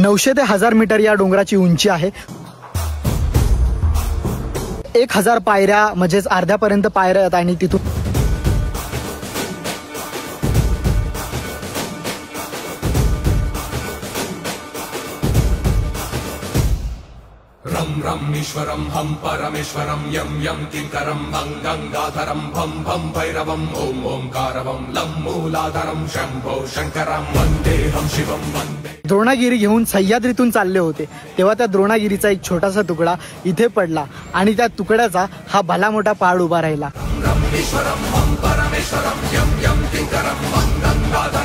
900 ते 1000 मीटर या डोंगराची उंची आहे। 1000 पायऱ्या म्हणजेच अर्ध्यापर्यंत पायऱ्या आहेत आणि तिथून रम रम ईश्वरम हम परमेश्वरम यम यम किंकरम भं गंगाधरम भं भं भैरवम ओम ओंकारवम लं मूलाधारम शंभो शंकरम वंदेहम शिवम वंदे। द्रोणागिरी घेऊन सह्याद्रीतून चालले होते तेव्हा त्या द्रोणागिरीचा एक छोटासा तुकडा इथे पडला आणि त्या तुकड्याचा हा भला मोठा पहाड उभा राहिला। रम ईश्वरम हम परमेश्वरम यम यम किंकरम भं गंगाधरम